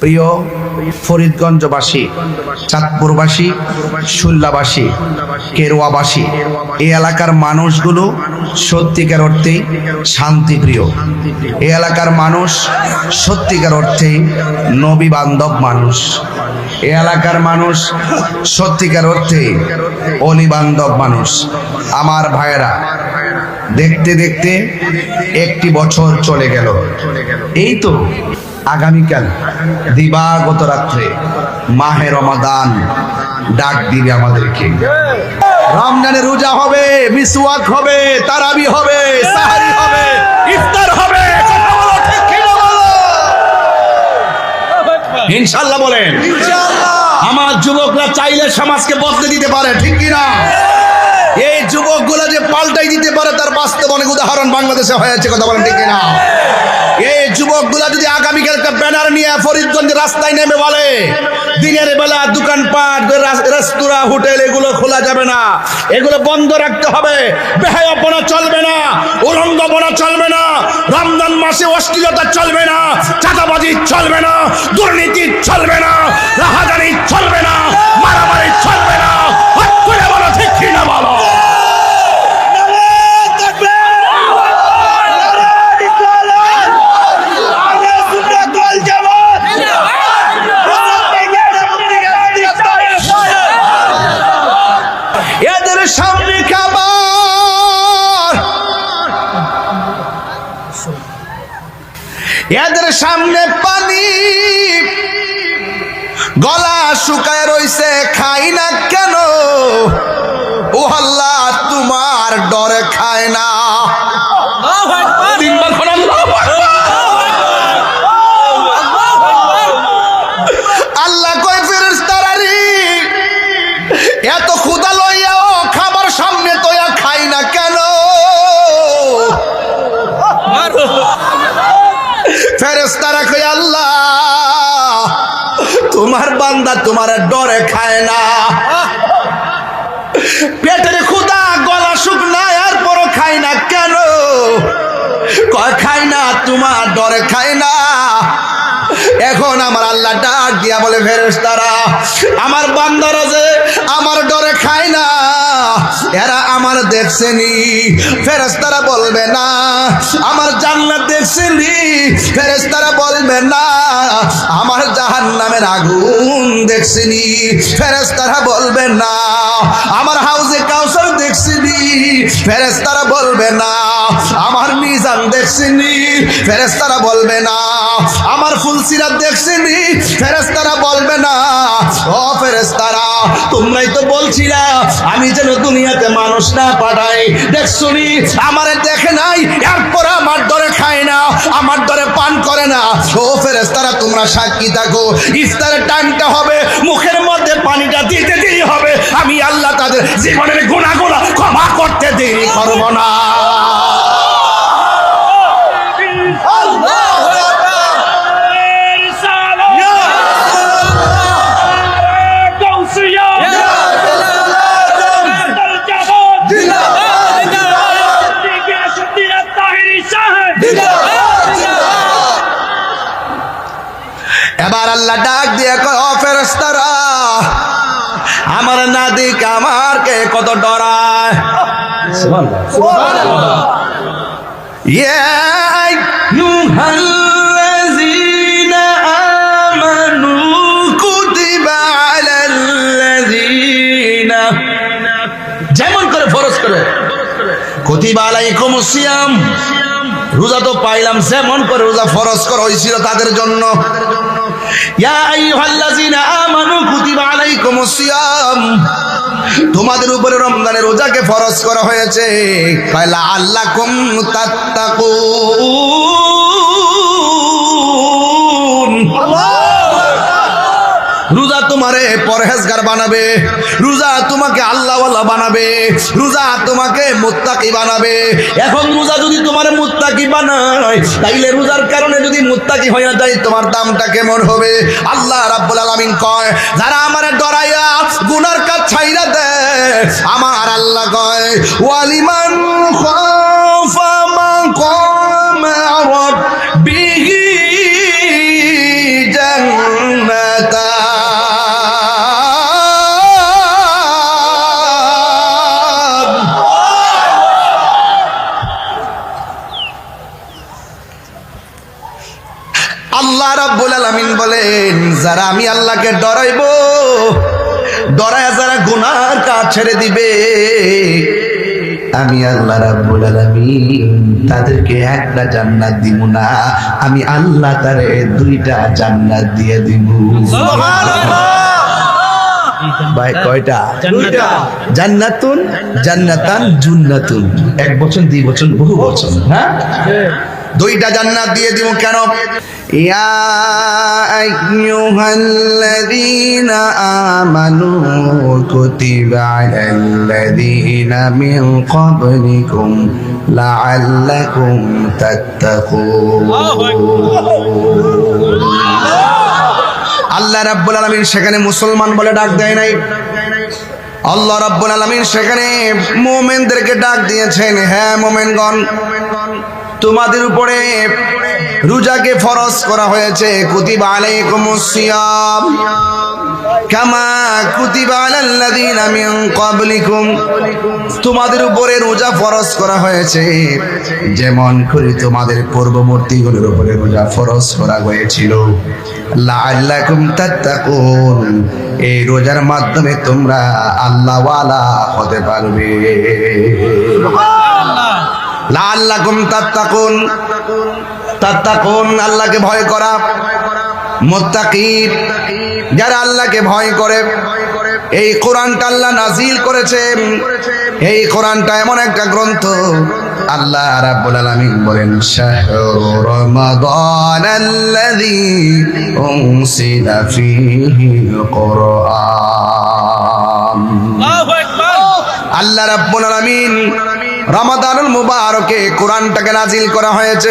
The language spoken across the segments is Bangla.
প্রিয় ফরিদগঞ্জবাসী, চাঁদপুরবাসী, শুল্লাবাসী, কেরুয়াবাসী, এই এলাকার মানুষগুলো সত্যিকার অর্থেই শান্তিপ্রিয়। এই এলাকার মানুষ সত্যিকার অর্থেই নবী বান্ধব মানুষ। এই এলাকার মানুষ সত্যিকার অর্থেই অলি বান্ধব মানুষ। আমার ভাইয়েরা, দেখতে দেখতে একটি বছর চলে গেল। এই তো আগামীকাল দিবাগত রাত্রে মাহে রমাদান ডাক দিবে আমাদেরকে। রমজানের রোজা হবে, মিসওয়াক হবে, তারাবি হবে, সাহারি হবে, ইফতার হবে। কথা বলো, ঠিক কি না বলো? ইনশাআল্লাহ বলেন। ইনশাআল্লাহ। আমার যুবকরা চাইলে সমাজকে বদলে দিতে পারে, ঠিক কি না? এই যুবকগুলো যে পাল্টাই দিতে পারে তার বাস্তব অনেক উদাহরণ বাংলাদেশে হয়েছে। কথা বলেন, ঠিক কি না? এই যুবকগুলা যদি আগামীকালকে ব্যানার নিয়ে ফরিদগঞ্জের রাস্তায় নেমে বলে দিনের বেলা দোকানপাট, রেস্তোরাঁ, হোটেল এগুলো খোলা যাবে না, এগুলো বন্ধ রাখতে হবে, বেহায়াপনা চলবে না, উলঙ্গপনা চলবে না, রমজান মাসে অশ্লীলতা চলবে না, চাঁদাবাজি চলবে না, দুর্নীতি চলবে না, রাহাজানি চলবে না, মারামারি চলবে না। হাত তুলে বলো, ঠিক কি না বলো? সামনে খাবার, এদের সামনে পানি, গলা শুকায় রইছে, খাই না কেন? ও আল্লাহ, তোমার ডরে খায় না। আল্লাহ কয় ফেরেশতারা রে, এত ক্ষুধা লইয়া খাবার সামনে তোয়া খাই না কেন? ফেরেশতারা কয় আল্লাহ, তোমার বান্দা তোমার ডরে খায় না। পেটের ক্ষুধা, গলা শুকনা, এরপরও খাই না কেন? কয় খাই না, তোমার ডরে খায় না। এখন আমার আল্লাহ ডাক দিয়া বলে, ফেরেশতারা, আমার বান্দারা যে আমার ডরে খায় না, এরা আমার দেখছেনি? ফেরেশতারা বলবে না। আমার জান্নাত দেখছেনি? ফেরেশতারা বলবে না। আমার জাহান্নামের আগুন দেখছেনি? ফেরেশতারা বলবে না। আমার হাউজে কাউসার দেখছেনি? ফেরেশতারা বলবে না। আমার মিজান দেখছেনি? ফেরেশতারা বলবে না। আমার ফুলসিরাত দেখছেনি? ফেরেশতারা বলবে না। ও ফেরেশতারা, তোমরাই তো বলছিলা আমি যেন দুনিয়াতে মানুষ না পাঠাই, দেখছনি আমারে দেখে নাই, এরপর আমার ডরে খায় না, আমার ডরে পান করে না। ও ফেরেশতারা, তোমরা সাক্ষী থাকো, ইফতারের টাইমটা হবে, মুখের মধ্যে পানিটা দিতে দেরি হবে, আমি আল্লাহ তাদের জীবনের গুনাহগুলো ক্ষমা করতে দেরি করব না। এবার আল্লাহ ডাক দিয়ে কয়, ও ফেরেশতারা, আমার না দিক আমার কে কত ডরায়। সুবহানাল্লাহ। ইয়া আইয়ুহাল্লাযীনা আমানু কুতিবা আলাল্লাযীনা, যেমন করে ফরজ করে, কুতিবা আলাইকুমুস সিয়াম, রোজা তো পাইলাম, যেমন করে রোজা ফরজ করা হয়েছিল তাদের জন্য। ইয়া আইয়ুহাল্লাযীনা আমানু কুতিবা আলাইকুমুস সিয়াম, তোমাদের উপরে রমজানের রোজাকে ফরজ করা হয়েছে, লাআল্লাকুম তাত্তাকুন। রোজা তোমারে পরহেজগার বানাবে, রোজা তোমাকে আল্লাহওয়ালা বানাবে, রোজা তোমাকে মুত্তাকি বানাবে। এখন রোজা যদি তোমারে মুত্তাকি বানায়, তাইলে রোজার কারণে যদি মুত্তাকি হয়ে যায়, তোমার দামটা কেমন হবে? আল্লাহ রাব্বুল আলামিন কয়, যারা আমারে ডরাইয়া গুনার কাজ ছাইরা দেয়, আমার আল্লাহ কয়, ওয়ালিমান খাফা মাকামা রাব্বিহি জান্নাত। আল্লাহ রাব্বুল আলামিন বলেন, যারা আমি আল্লাহকে ডরাইবো, ডরায় যারা গুনার কাজ ছেড়ে দিবে, আমি আল্লাহ রাব্বুল আলামিন তাদেরকে একটা জান্নাত দিব না, আমি আল্লাহ তারে দুইটা জান্নাত দিয়ে দিব। সুবহানাল্লাহ। ভাই কয়টা? দুইটা। জান্নাতুন, জান্নাতান, জুন্নাতুন। এক বচন, দুই বচন, বহু বচন। হ্যাঁ, দুইটা জান্নাত দিয়ে দিব। কেন? ইয়া আইয়ুহাল্লাযীনা আমানু কুতিবা আলাল্লাযীনা মিন ক্বাবলিকুম লাআল্লাকুম তাত্তাকুন। আল্লাহ রাব্বুল আলামিন সেখানে মুসলমান বলে ডাক দেয় নাই, আল্লাহ রাব্বুল আলামিন সেখানে মুমিনদেরকে ডাক দিয়েছেন, হ্যাঁ মুমিনগণ, তোমাদের উপরে রোজাকে ফরজ করা হয়েছে। কুতিবা আলাইকুমুস সিয়াম কামা কুতিবা আলাল্লাযীনা মিন ক্বাবলিকুম, তোমাদের উপরে রোজা ফরজ করা হয়েছে যেমন করে তোমাদের পূর্ববর্তীগুলোর উপরে রোজা ফরজ করা হয়েছিল। লাআল্লাকুম তাত্তাকুন, এই রোজার মাধ্যমে তোমরা আল্লাহওয়ালা হতে পারবে। লাআল্লাকুম তাত্তাকুন, তাত্তাকুন আল্লাহকে ভয় করা, মুত্তাকিন যারা আল্লাহকে ভয় করে। এই কোরআনটা আল্লাহ নাজিল করেছেন, এই কোরআনটা এমন একটা গ্রন্থ, আল্লাহ রাব্বুল আলামিন বলেন, শাহরু রমাদানাল্লাযী উনসিলা ফীহিল কুরআন। আল্লাহু আকবার। আল্লাহ রাব্বুল আলামিন রমাদানুল মুবারকে কোরআনটাকে নাজিল করা হয়েছে।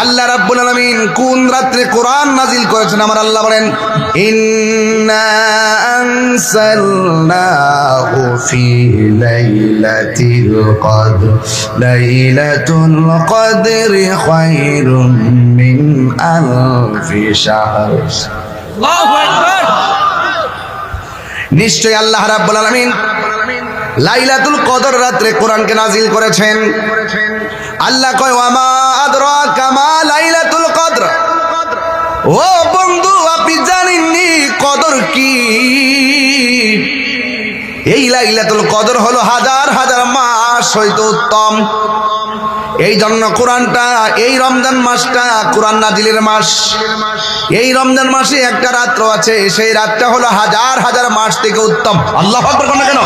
আল্লাহ রাব্বুল আলামিন কোন রাত্রে কোরআন নাজিল করেছেন? আমার আল্লাহ বলেন, ইন্না আনসালনাহু ফি লাইলাতিল কদর, লাইলাতুল কদরি খায়রুম মিন আলফি শাহর। আল্লাহু আকবার। নিশ্চয় আল্লাহ রাব্বুল আলামিন লাইলাতুল কদর রাত্রে কোরআনকে নাজিল করেছেন। আল্লাহ কয়, ওয়ামা আদরাকা মা লাইলাতুল কদর। ও বন্ধু, আপনি জানেননি কদর কি? এই লাইলাতুল কদর হলো হাজার হাজার মাস হইতে উত্তম। এই জন্য কোরআনটা, এই রমজান মাসটা কোরআন নাজিলের মাস। এই রমজান মাসে একটা রাত্র আছে, সেই রাতটা হলো হাজার হাজার মাস থেকে উত্তম। আল্লাহু আকবার বলেন না কেন?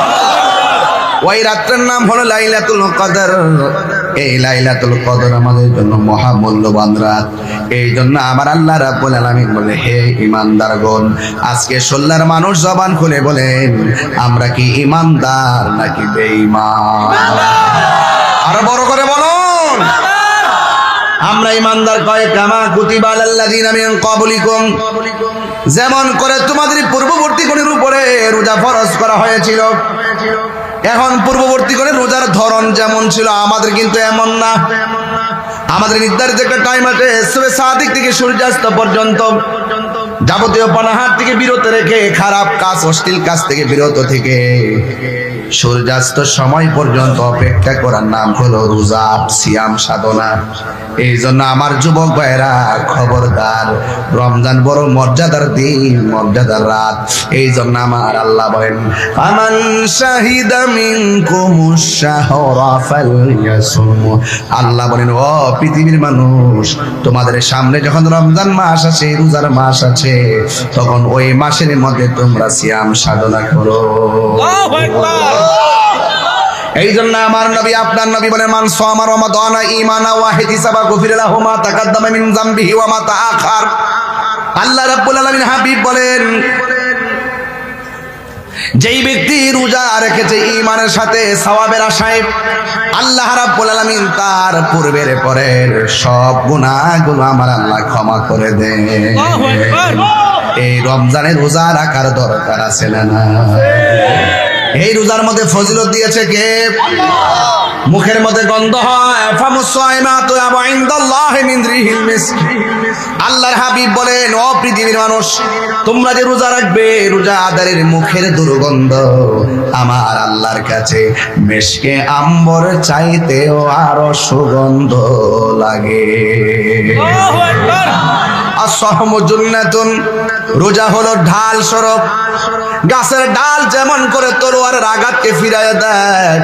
ওই রাত্রের নাম হলো লাইলাতুল কদর। এই লাইলাতুল কদর আমাদের জন্য মহামূল্যবান রাত। এই জন্য আমার আল্লাহ রাব্বুল আলামিন বলে, হে ঈমানদারগণ, আজকে সোল্লার মানুষ জবান খুলে বলেন, আমরা কি ঈমানদার নাকি বেঈমান? আরো বড় করে বলুন, আমরা ঈমানদার। কয়, কামা কুতিবা আলাল্লাযীনা মিন ক্বাবলিকুম, যেমন করে তোমাদের পূর্ববর্তীগণের উপরে রোজা ফরজ করা হয়েছিল। এখন পূর্ববর্তীগণের রোজার ধরন যেমন ছিল, আমাদের কিন্তু এমন না। আমাদের নির্ধারিত একটা টাইম আছে, সুবহে সাদিক থেকে সূর্যাস্ত পর্যন্ত যাবতীয় পানাহার থেকে বিরত রেখে, খারাপ কাজ অশ্লীল কাজ থেকে বিরত থেকে সূর্যাস্ত সময় পর্যন্ত অপেক্ষা করার নাম হলো রোজা, সিয়াম সাধনা। এই জন্য আমার যুবক ভাইরা খবরদার, রমজান বড় মর্যাদার দিন, মর্যাদার রাত। এই জন্য আমার আল্লাহ বলেন, আমান শাহিদা মিনকুমুশ শাহরা ফালইয়াসুম। আল্লাহ বলেন, ও পৃথিবীর মানুষ, তোমাদের সামনে যখন রমজান মাস আছে, রোজার মাস আছে, তখন ওই মাসের মধ্যে তোমরা সিয়াম সাধনা করো। আল্লাহু আকবার। এই জন্য আমার নবী, আপনার নবী বলেন, মান সামা রমাদানা ঈমানা ওয়া ইহতিসাবা গুফিরা লাহু মা তাকাদ্দামা মিন যামবিহি ওয়া মা তাআখার। আল্লাহ রাব্বুল আলামিন হাবিব বলেন, যেই ব্যক্তি রোজা রেখেছে ঈমানের সাথে, সওয়াবের আশায়, আল্লাহ রাব্বুল আলামিন তার পূর্বের পরের সব গুনাহগুলো আমার আল্লাহ ক্ষমা করে দেন। আল্লাহু আকবার। এই রমজানে রোজা রাখার দরকার আছে না? এই রোজার মধ্যে ফজিলত দিয়েছে কে? মুখের মধ্যে গন্ধ হয়, ফামুসাইমাতু ইনদাল্লাহি মিন রিহিল মিস্ক। আল্লাহর হাবিব বলেন, ও পৃথিবীর মানুষ, তোমরা যে রোজা রাখবে, রোজাদারের মুখের দুর্গন্ধ আমার আল্লাহর কাছে মিশকে আম্বর চাইতেও আরো সুগন্ধ লাগে। আল্লাহু আকবার। আসসাহমু জুন্নাতুন, রোজা হলো ঢাল স্বরূপ। গাছের ডাল যেমন করে তলোয়ারের আঘাতকে ফিরাইয়া দেয়,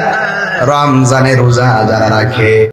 রমজানে রোজা যারা রাখে